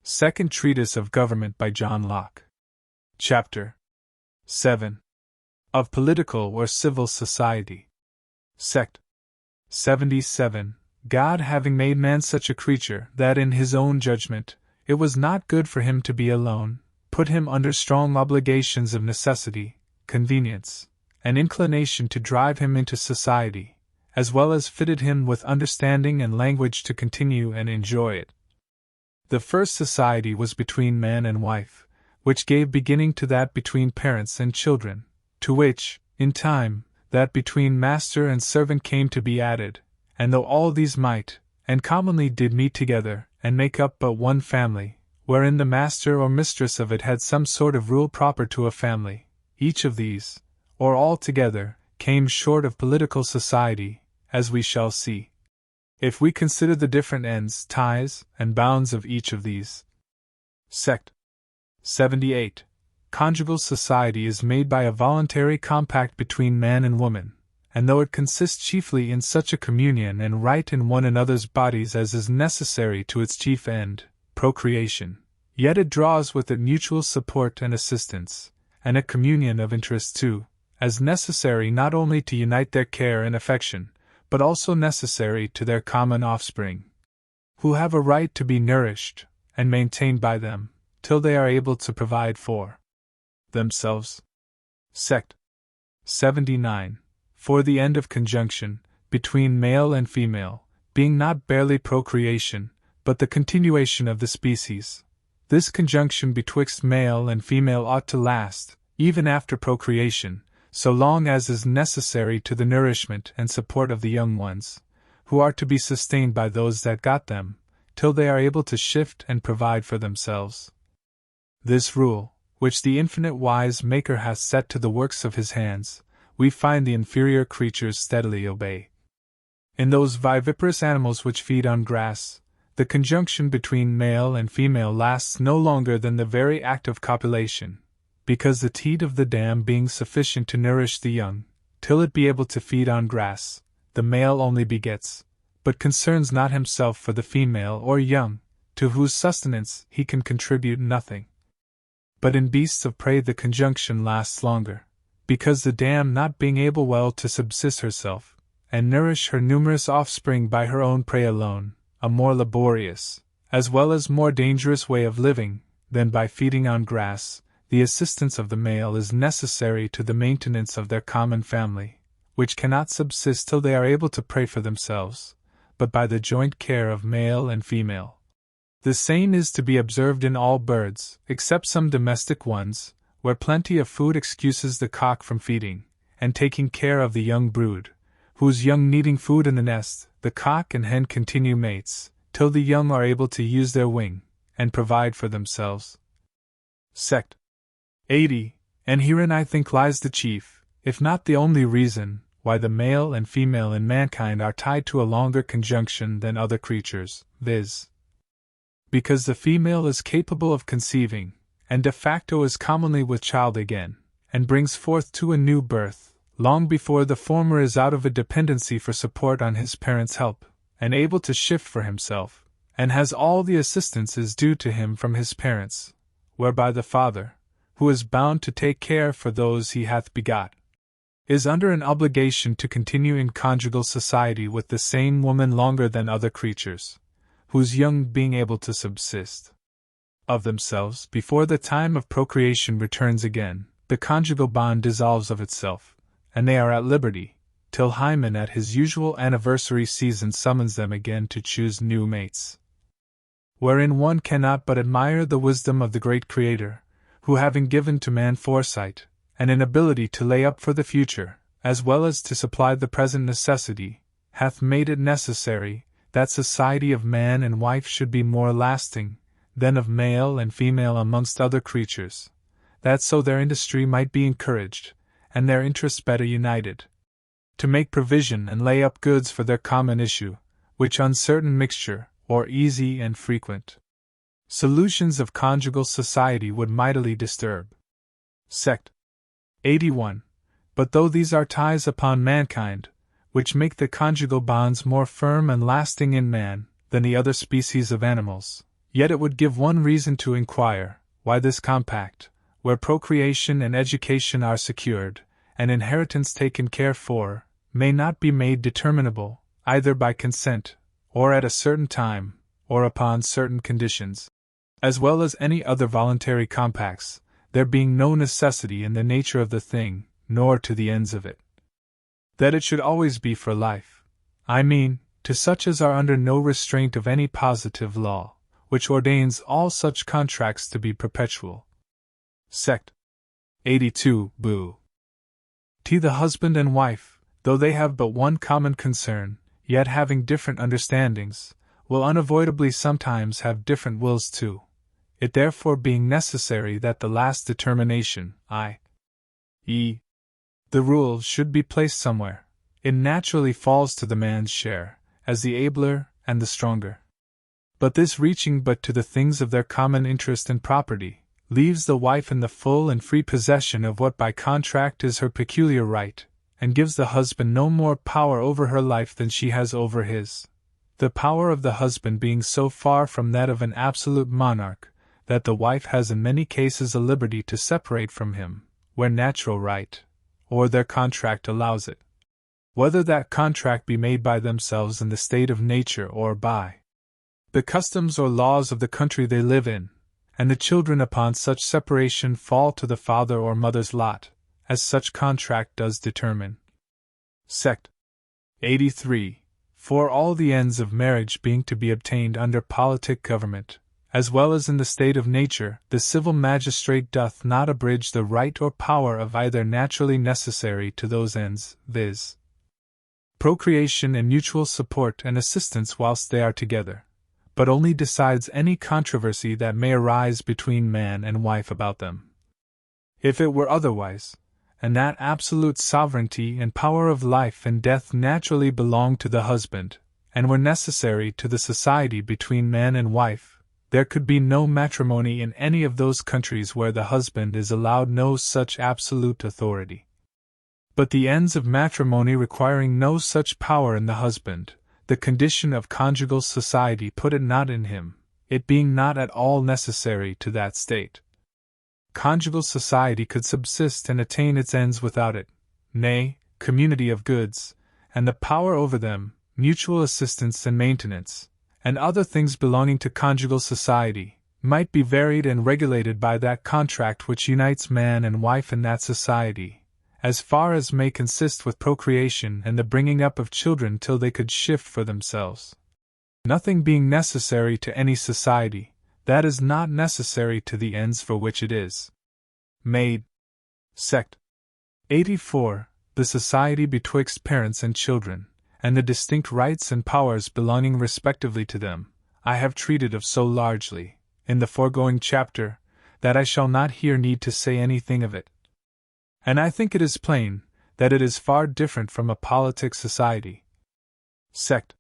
Second Treatise of Government by John Locke. Chapter 7. Of Political or Civil Society. Sect. 77. God having made man such a creature that in his own judgment it was not good for him to be alone, put him under strong obligations of necessity, convenience, and inclination to drive him into society, as well as fitted him with understanding and language to continue and enjoy it. The first society was between man and wife, which gave beginning to that between parents and children, to which, in time, that between master and servant came to be added, and though all these might, and commonly did meet together, and make up but one family, wherein the master or mistress of it had some sort of rule proper to a family, each of these, or all together, came short of political society, as we shall see, if we consider the different ends, ties, and bounds of each of these. Sect. 78. Conjugal society is made by a voluntary compact between man and woman, and though it consists chiefly in such a communion and right in one another's bodies as is necessary to its chief end, procreation, yet it draws with it mutual support and assistance, and a communion of interest too, as necessary not only to unite their care and affection, but also necessary to their common offspring, who have a right to be nourished and maintained by them, till they are able to provide for themselves. Sect. 79. For the end of conjunction, between male and female, being not barely procreation, but the continuation of the species, this conjunction betwixt male and female ought to last, even after procreation, so long as is necessary to the nourishment and support of the young ones, who are to be sustained by those that got them, till they are able to shift and provide for themselves. This rule, which the infinite wise Maker hath set to the works of his hands, we find the inferior creatures steadily obey. In those viviparous animals which feed on grass, the conjunction between male and female lasts no longer than the very act of copulation, because the teat of the dam being sufficient to nourish the young, till it be able to feed on grass, the male only begets, but concerns not himself for the female or young, to whose sustenance he can contribute nothing. But in beasts of prey the conjunction lasts longer, because the dam not being able well to subsist herself, and nourish her numerous offspring by her own prey alone, a more laborious, as well as more dangerous way of living, than by feeding on grass, the assistance of the male is necessary to the maintenance of their common family, which cannot subsist till they are able to pray for themselves, but by the joint care of male and female. The same is to be observed in all birds, except some domestic ones, where plenty of food excuses the cock from feeding, and taking care of the young brood, whose young needing food in the nest, the cock and hen continue mates, till the young are able to use their wing, and provide for themselves. Sect. 80. And herein I think lies the chief, if not the only reason, why the male and female in mankind are tied to a longer conjunction than other creatures, viz. Because the female is capable of conceiving, and de facto is commonly with child again, and brings forth to a new birth, long before the former is out of a dependency for support on his parents' help, and able to shift for himself, and has all the assistances due to him from his parents, whereby the father, who is bound to take care for those he hath begot, is under an obligation to continue in conjugal society with the same woman longer than other creatures, whose young being able to subsist of themselves before the time of procreation returns again, the conjugal bond dissolves of itself, and they are at liberty, till Hymen at his usual anniversary season summons them again to choose new mates. Wherein one cannot but admire the wisdom of the great Creator, who having given to man foresight, and an ability to lay up for the future, as well as to supply the present necessity, hath made it necessary, that society of man and wife should be more lasting, than of male and female amongst other creatures, that so their industry might be encouraged, and their interests better united, to make provision and lay up goods for their common issue, which uncertain mixture, or easy and frequent solutions of conjugal society would mightily disturb. Sect. 81. But though these are ties upon mankind, which make the conjugal bonds more firm and lasting in man than the other species of animals, Yet it would give one reason to inquire, why this compact, where procreation and education are secured, and inheritance taken care for, may not be made determinable, either by consent, or at a certain time, or upon certain conditions, as well as any other voluntary compacts, there being no necessity in the nature of the thing, nor to the ends of it. That it should always be for life, I mean, to such as are under no restraint of any positive law, which ordains all such contracts to be perpetual. Sect. 82. Boo. The husband and wife, though they have but one common concern, yet having different understandings, will unavoidably sometimes have different wills too. It therefore being necessary that the last determination, i.e., the rule, should be placed somewhere, it naturally falls to the man's share, as the abler and the stronger. But this reaching but to the things of their common interest and property, leaves the wife in the full and free possession of what by contract is her peculiar right, and gives the husband no more power over her life than she has over his, the power of the husband being so far from that of an absolute monarch, that the wife has in many cases a liberty to separate from him, where natural right, or their contract allows it. Whether that contract be made by themselves in the state of nature or by the customs or laws of the country they live in, and the children upon such separation fall to the father or mother's lot, as such contract does determine. Sect. 83. For all the ends of marriage being to be obtained under politic government, as well as in the state of nature, the civil magistrate doth not abridge the right or power of either naturally necessary to those ends, viz., procreation and mutual support and assistance whilst they are together, but only decides any controversy that may arise between man and wife about them. If it were otherwise, and that absolute sovereignty and power of life and death naturally belonged to the husband, and were necessary to the society between man and wife, there could be no matrimony in any of those countries where the husband is allowed no such absolute authority. But the ends of matrimony requiring no such power in the husband, the condition of conjugal society put it not in him, it being not at all necessary to that state. Conjugal society could subsist and attain its ends without it, nay, community of goods, and the power over them, mutual assistance and maintenance, and other things belonging to conjugal society, might be varied and regulated by that contract which unites man and wife in that society, as far as may consist with procreation and the bringing up of children till they could shift for themselves. Nothing being necessary to any society, that is not necessary to the ends for which it is made. Sect. 84. The society betwixt parents and children, and the distinct rights and powers belonging respectively to them, I have treated of so largely, in the foregoing chapter, that I shall not here need to say anything of it. And I think it is plain that it is far different from a politic society. Sect.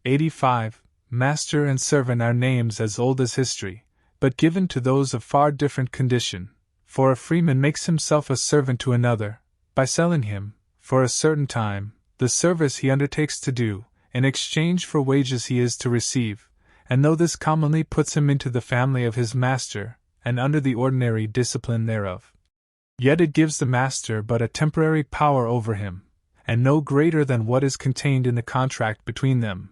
85. Master and servant are names as old as history, but given to those of far different condition, for a freeman makes himself a servant to another, by selling him, for a certain time, the service he undertakes to do, in exchange for wages he is to receive, and though this commonly puts him into the family of his master, and under the ordinary discipline thereof, yet it gives the master but a temporary power over him, and no greater than what is contained in the contract between them.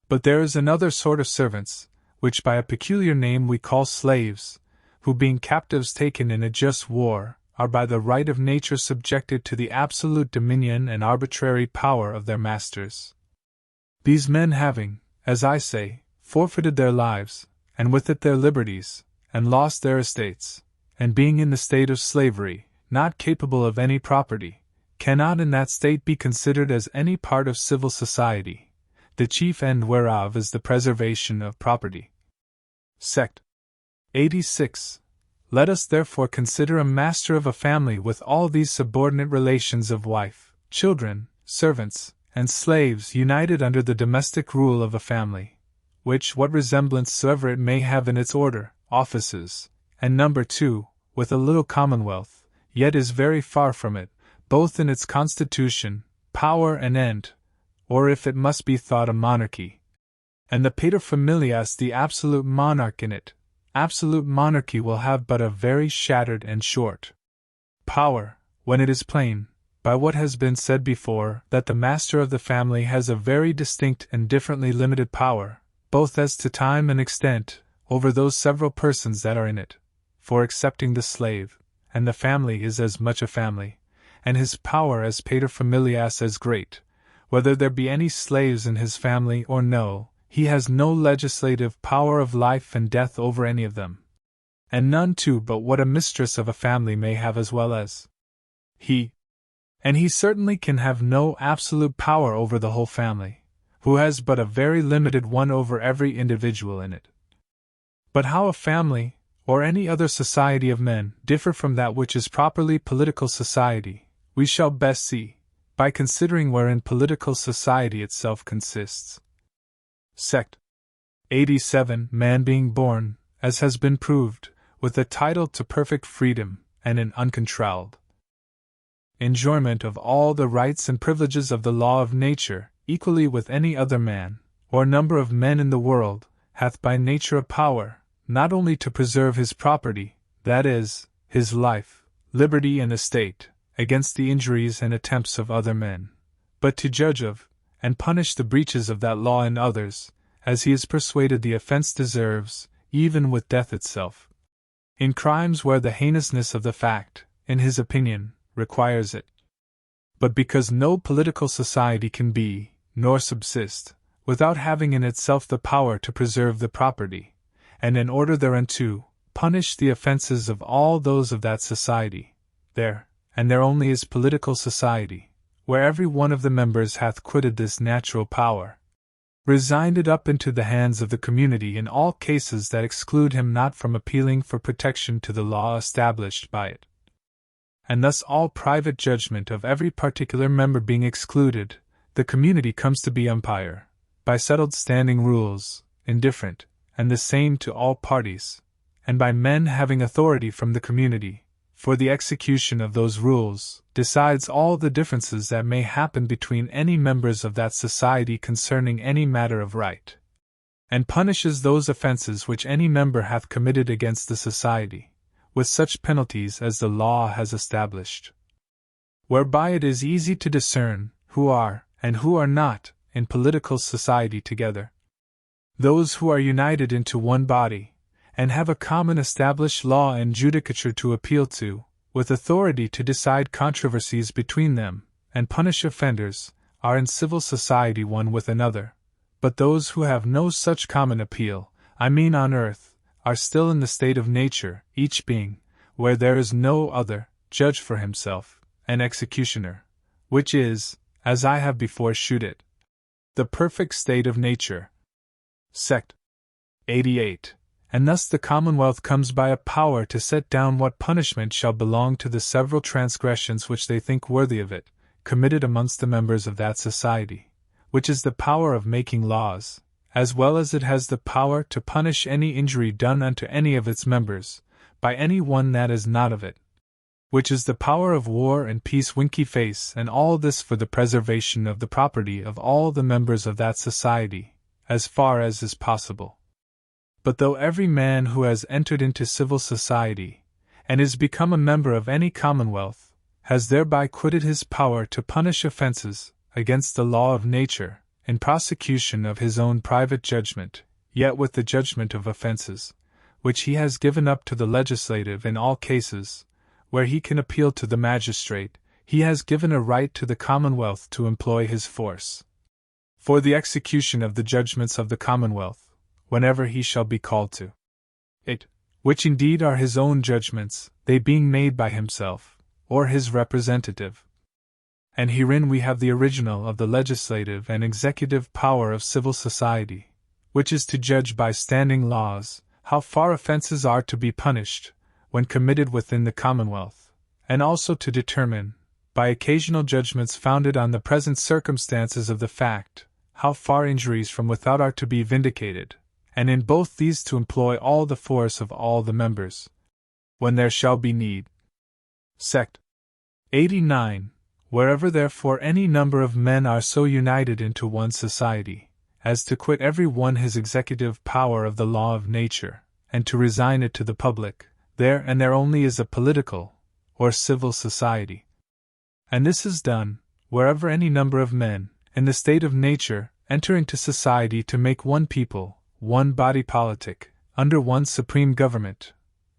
But there is another sort of servants, which by a peculiar name we call slaves, who being captives taken in a just war, are by the right of nature subjected to the absolute dominion and arbitrary power of their masters. These men having, as I say, forfeited their lives, and with it their liberties, and lost their estates, and being in the state of slavery, not capable of any property, cannot in that state be considered as any part of civil society, the chief end whereof is the preservation of property. Sect. 86. Let us therefore consider a master of a family with all these subordinate relations of wife, children, servants, and slaves united under the domestic rule of a family, which, what resemblance soever it may have in its order, offices, and number too, with a little commonwealth, yet is very far from it, both in its constitution, power and end, or if it must be thought a monarchy. and the paterfamilias the absolute monarch in it, absolute monarchy will have but a very shattered and short power, when it is plain, by what has been said before, that the master of the family has a very distinct and differently limited power, both as to time and extent, over those several persons that are in it, for excepting the slave, and the family is as much a family, and his power as paterfamilias as great, whether there be any slaves in his family or no, he has no legislative power of life and death over any of them. And none too but what a mistress of a family may have as well as he. And he certainly can have no absolute power over the whole family, who has but a very limited one over every individual in it. But how a family, or any other society of men, differ from that which is properly political society, we shall best see, by considering wherein political society itself consists. Sect. 87. Man being born, as has been proved, with a title to perfect freedom, and an uncontrolled enjoyment of all the rights and privileges of the law of nature, equally with any other man, or number of men in the world, hath by nature a power, not only to preserve his property, that is, his life, liberty and estate, against the injuries and attempts of other men, but to judge of, and punish the breaches of that law in others, as he is persuaded the offense deserves, even with death itself. In crimes where the heinousness of the fact, in his opinion, requires it. But because no political society can be, nor subsist, without having in itself the power to preserve the property, and in order thereunto, punish the offences of all those of that society, there, and there only is political society, where every one of the members hath quitted this natural power, resigned it up into the hands of the community in all cases that exclude him not from appealing for protection to the law established by it. And thus all private judgment of every particular member being excluded, the community comes to be umpire, by settled standing rules, indifferent, and the same to all parties, and by men having authority from the community, for the execution of those rules, decides all the differences that may happen between any members of that society concerning any matter of right, and punishes those offences which any member hath committed against the society, with such penalties as the law has established. Whereby it is easy to discern who are, and who are not, in political society together. Those who are united into one body, and have a common established law and judicature to appeal to, with authority to decide controversies between them, and punish offenders, are in civil society one with another. But those who have no such common appeal, I mean on earth, are still in the state of nature, each being, where there is no other, judge for himself, and executioner, which is, as I have before shewed it, the perfect state of nature. Sect. 88. And thus the Commonwealth comes by a power to set down what punishment shall belong to the several transgressions which they think worthy of it, committed amongst the members of that society, which is the power of making laws, as well as it has the power to punish any injury done unto any of its members, by any one that is not of it, which is the power of war and peace. Winky face, and all this for the preservation of the property of all the members of that society, as far as is possible. But though every man who has entered into civil society, and is become a member of any commonwealth, has thereby quitted his power to punish offences against the law of nature, in prosecution of his own private judgment, yet with the judgment of offences, which he has given up to the legislative in all cases, where he can appeal to the magistrate, he has given a right to the Commonwealth to employ his force for the execution of the judgments of the Commonwealth, whenever he shall be called to it, which indeed are his own judgments, they being made by himself, or his representative. And herein we have the original of the legislative and executive power of civil society, which is to judge by standing laws how far offences are to be punished, when committed within the Commonwealth, and also to determine, by occasional judgments founded on the present circumstances of the fact, how far injuries from without are to be vindicated, and in both these to employ all the force of all the members, when there shall be need. Sect. 89. Wherever therefore any number of men are so united into one society, as to quit every one his executive power of the law of nature, and to resign it to the public, there and there only is a political, or civil society. And this is done, wherever any number of men, in the state of nature, enter into society to make one people, one body politic, under one supreme government,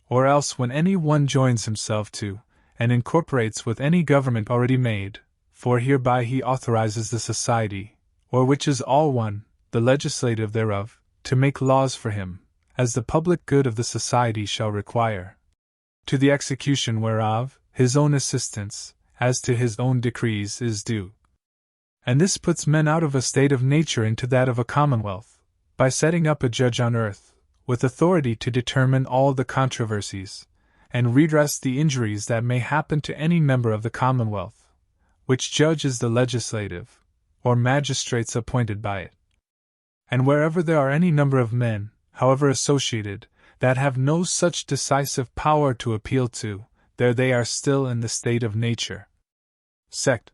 or else when any one joins himself to, and incorporates with any government already made, for hereby he authorizes the society, or which is all one, the legislative thereof, to make laws for him, as the public good of the society shall require, to the execution whereof, his own assistance, as to his own decrees, is due. And this puts men out of a state of nature into that of a commonwealth, by setting up a judge on earth, with authority to determine all the controversies, and redress the injuries that may happen to any member of the commonwealth, which judge is the legislative, or magistrates appointed by it. And wherever there are any number of men, however associated, that have no such decisive power to appeal to, there they are still in the state of nature. Sect.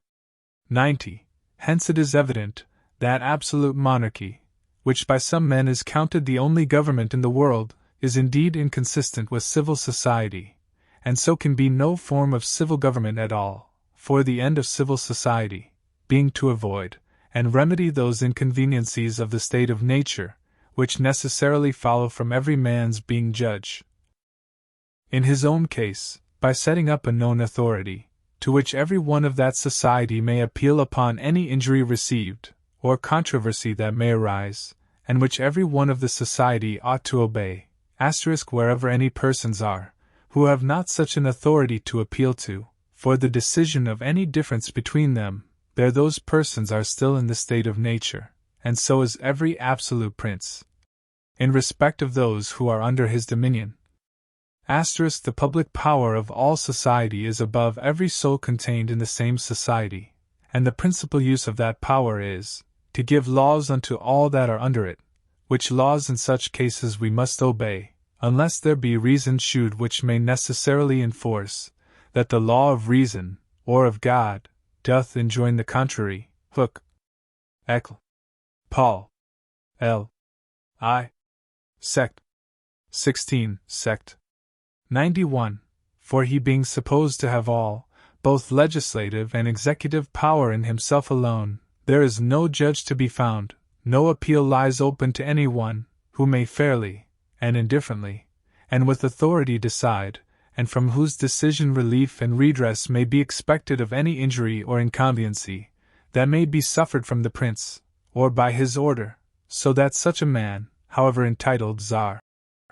90. Hence it is evident that absolute monarchy, which by some men is counted the only government in the world, is indeed inconsistent with civil society, and so can be no form of civil government at all, for the end of civil society, being to avoid and remedy those inconveniencies of the state of nature, which necessarily follow from every man's being judge, in his own case, by setting up a known authority, to which every one of that society may appeal upon any injury received, or controversy that may arise, and which every one of the society ought to obey, wherever any persons are, who have not such an authority to appeal to, for the decision of any difference between them, there those persons are still in the state of nature, and so is every absolute prince, in respect of those who are under his dominion. The public power of all society is above every soul contained in the same society, and the principal use of that power is, to give laws unto all that are under it, which laws in such cases we must obey, unless there be reason shewed which may necessarily enforce, that the law of reason, or of God, doth enjoin the contrary. Hook. Eccl. Paul. L. I. Sect. 16. Sect. 91. For he being supposed to have all, both legislative and executive power in himself alone, there is no judge to be found, no appeal lies open to any one, who may fairly, and indifferently, and with authority decide, and from whose decision relief and redress may be expected of any injury or inconveniency, that may be suffered from the prince, or by his order, so that such a man, however entitled Tsar,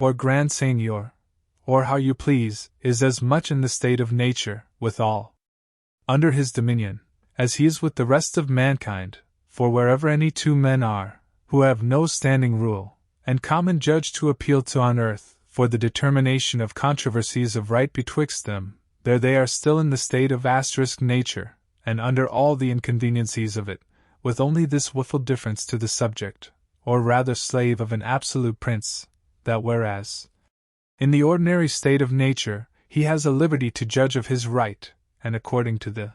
or Grand Seigneur, or how you please, is as much in the state of nature, with all under his dominion, as he is with the rest of mankind, for wherever any two men are, who have no standing rule, and common judge to appeal to on earth, for the determination of controversies of right betwixt them, there they are still in the state of nature, and under all the inconveniencies of it, with only this woeful difference to the subject, or rather slave of an absolute prince, that whereas, in the ordinary state of nature, he has a liberty to judge of his right, and according to the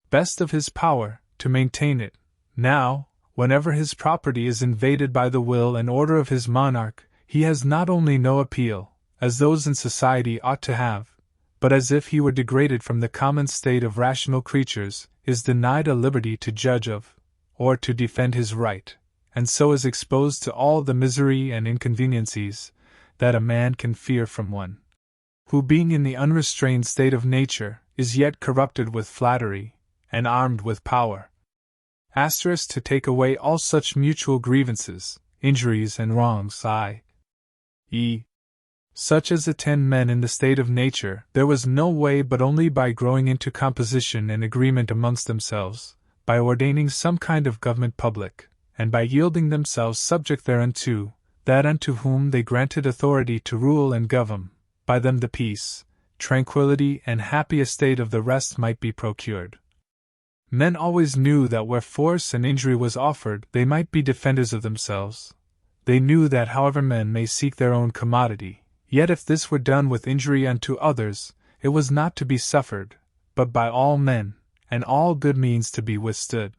best of his power, to maintain it, now, whenever his property is invaded by the will and order of his monarch, he has not only no appeal, as those in society ought to have, but as if he were degraded from the common state of rational creatures, is denied a liberty to judge of, or to defend his right, and so is exposed to all the misery and inconveniencies that a man can fear from one who, being in the unrestrained state of nature, is yet corrupted with flattery, and armed with power. To take away all such mutual grievances, injuries, and wrongs, i.e., such as attend men in the state of nature, there was no way but only by growing into composition and agreement amongst themselves, by ordaining some kind of government public, and by yielding themselves subject thereunto, that unto whom they granted authority to rule and govern, by them the peace, tranquillity, and happy estate of the rest might be procured. Men always knew that where force and injury was offered, they might be defenders of themselves. They knew that however men may seek their own commodity, yet if this were done with injury unto others, it was not to be suffered, but by all men, and all good means to be withstood.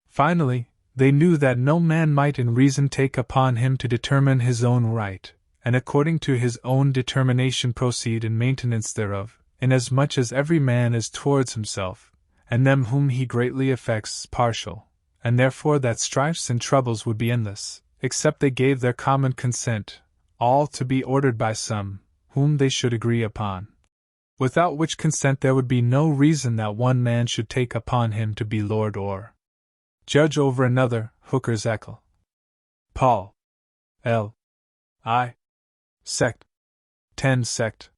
Finally, They knew that no man might in reason take upon him to determine his own right, and according to his own determination proceed in maintenance thereof, inasmuch as every man is towards himself, and them whom he greatly affects partial, and therefore that strifes and troubles would be endless, except they gave their common consent, all to be ordered by some, whom they should agree upon. Without which consent there would be no reason that one man should take upon him to be lord or judge over another. Hooker's Echo. Paul. L. I. Sect. 10 Sect.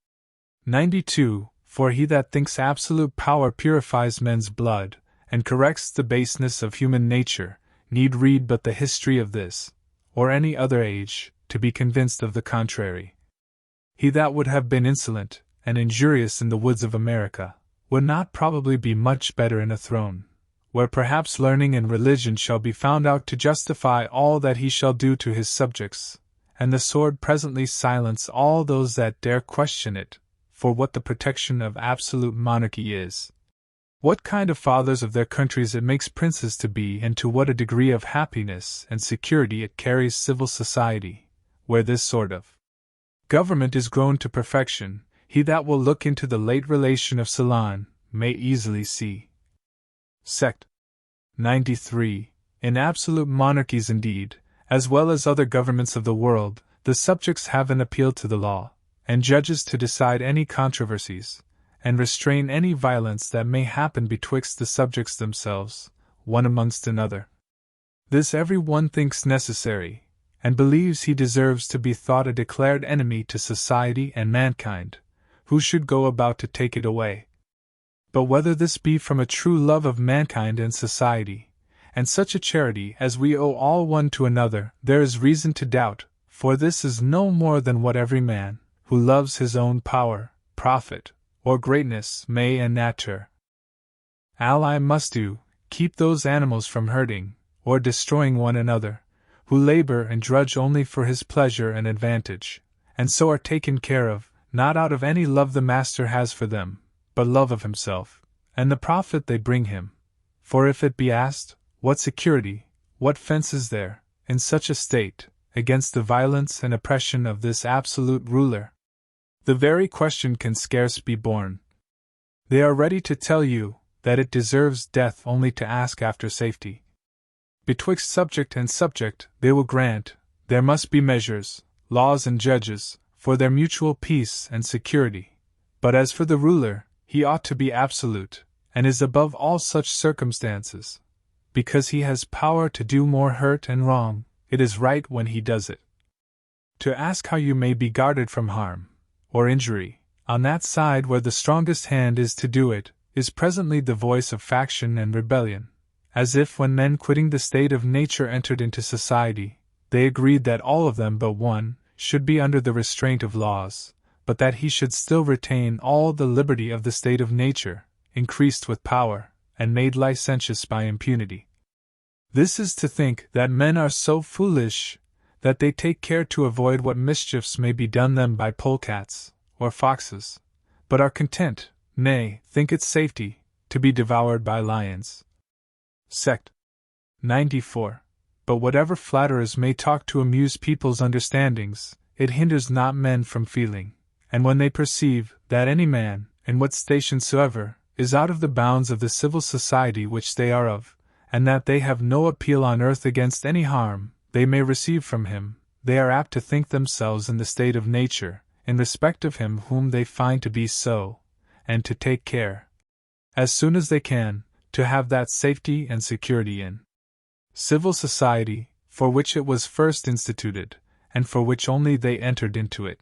92. For he that thinks absolute power purifies men's blood, and corrects the baseness of human nature, need read but the history of this, or any other age, to be convinced of the contrary. He that would have been insolent and injurious in the woods of America, would not probably be much better in a throne, where perhaps learning and religion shall be found out to justify all that he shall do to his subjects, and the sword presently silence all those that dare question it, for what the protection of absolute monarchy is, what kind of fathers of their countries it makes princes to be, and to what a degree of happiness and security it carries civil society, where this sort of government is grown to perfection, he that will look into the late relation of Ceylon may easily see. Sect. 93. In absolute monarchies indeed, as well as other governments of the world, the subjects have an appeal to the law, and judges to decide any controversies, and restrain any violence that may happen betwixt the subjects themselves, one amongst another. This every one thinks necessary, and believes he deserves to be thought a declared enemy to society and mankind, who should go about to take it away. But whether this be from a true love of mankind and society, and such a charity as we owe all one to another, there is reason to doubt, for this is no more than what every man, who loves his own power, profit, or greatness, may and nature ally must do, keep those animals from hurting, or destroying one another, who labor and drudge only for his pleasure and advantage, and so are taken care of, not out of any love the master has for them, but love of himself, and the profit they bring him. For if it be asked, what security, what fence is there, in such a state, against the violence and oppression of this absolute ruler? The very question can scarce be borne. They are ready to tell you that it deserves death only to ask after safety. Betwixt subject and subject, they will grant, there must be measures, laws and judges, for their mutual peace and security. But as for the ruler, he ought to be absolute, and is above all such circumstances. Because he has power to do more hurt and wrong, it is right when he does it. To ask how you may be guarded from harm, or injury, on that side where the strongest hand is to do it, is presently the voice of faction and rebellion, as if when men quitting the state of nature entered into society, they agreed that all of them but one should be under the restraint of laws, but that he should still retain all the liberty of the state of nature, increased with power, and made licentious by impunity. This is to think that men are so foolish that they take care to avoid what mischiefs may be done them by polecats or foxes, but are content, nay, think it safety, to be devoured by lions. Sect. 94. But whatever flatterers may talk to amuse people's understandings, it hinders not men from feeling, and when they perceive that any man, in what station soever, is out of the bounds of the civil society which they are of, and that they have no appeal on earth against any harm they may receive from him, they are apt to think themselves in the state of nature, in respect of him whom they find to be so, and to take care, as soon as they can, to have that safety and security in civil society, for which it was first instituted, and for which only they entered into it.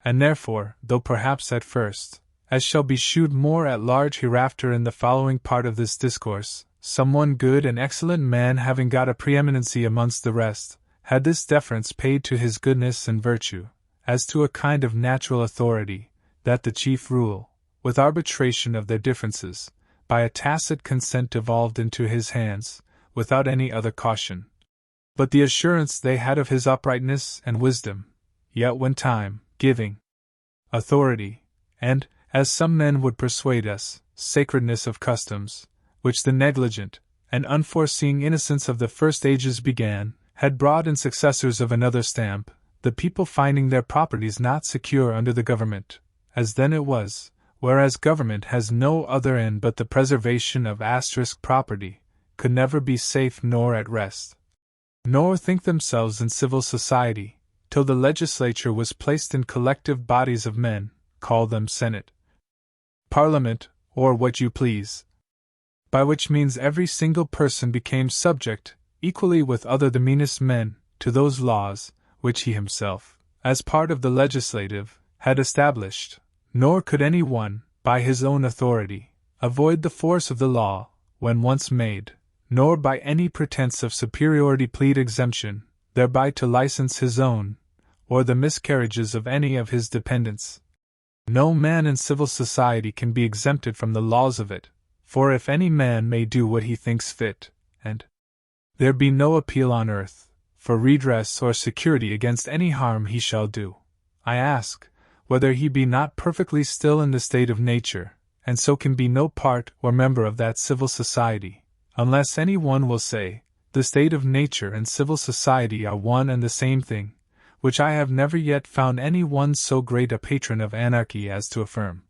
And therefore, though perhaps at first, as shall be shewed more at large hereafter in the following part of this discourse, some one good and excellent man having got a preeminency amongst the rest, had this deference paid to his goodness and virtue, as to a kind of natural authority, that the chief rule, with arbitration of their differences, by a tacit consent devolved into his hands, without any other caution. But the assurance they had of his uprightness and wisdom, yet when time, giving authority, and, as some men would persuade us, sacredness of customs, which the negligent and unforeseeing innocence of the first ages began, had brought in successors of another stamp, the people finding their properties not secure under the government, as then it was, whereas government has no other end but the preservation of property, could never be safe nor at rest, nor think themselves in civil society, till the legislature was placed in collective bodies of men, call them Senate, Parliament, or what you please, by which means every single person became subject, equally with other the meanest men, to those laws, which he himself, as part of the legislative, had established, nor could any one, by his own authority, avoid the force of the law, when once made, nor by any pretense of superiority plead exemption, thereby to license his own, or the miscarriages of any of his dependents. No man in civil society can be exempted from the laws of it, for if any man may do what he thinks fit, and there be no appeal on earth, for redress or security against any harm he shall do, I ask, whether he be not perfectly still in the state of nature, and so can be no part or member of that civil society, unless any one will say, the state of nature and civil society are one and the same thing, which I have never yet found any one so great a patron of anarchy as to affirm.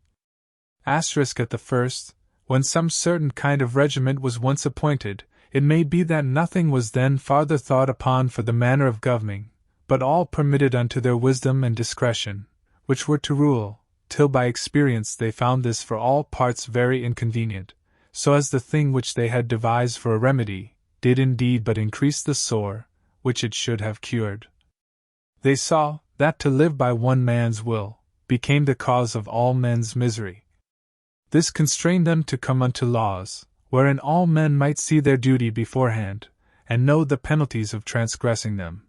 At the first, when some certain kind of regiment was once appointed, it may be that nothing was then farther thought upon for the manner of governing, but all permitted unto their wisdom and discretion, which were to rule, till by experience they found this for all parts very inconvenient, so as the thing which they had devised for a remedy, did indeed but increase the sore, which it should have cured. They saw, that to live by one man's will, became the cause of all men's misery. This constrained them to come unto laws, wherein all men might see their duty beforehand, and know the penalties of transgressing them.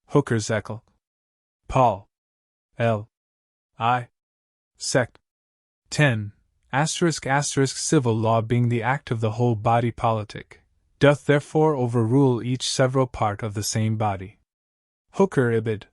Hooker's Eccl. Paul. L. I. Sect. 10. Civil law being the act of the whole body politic, doth therefore overrule each several part of the same body. Hooker ibid.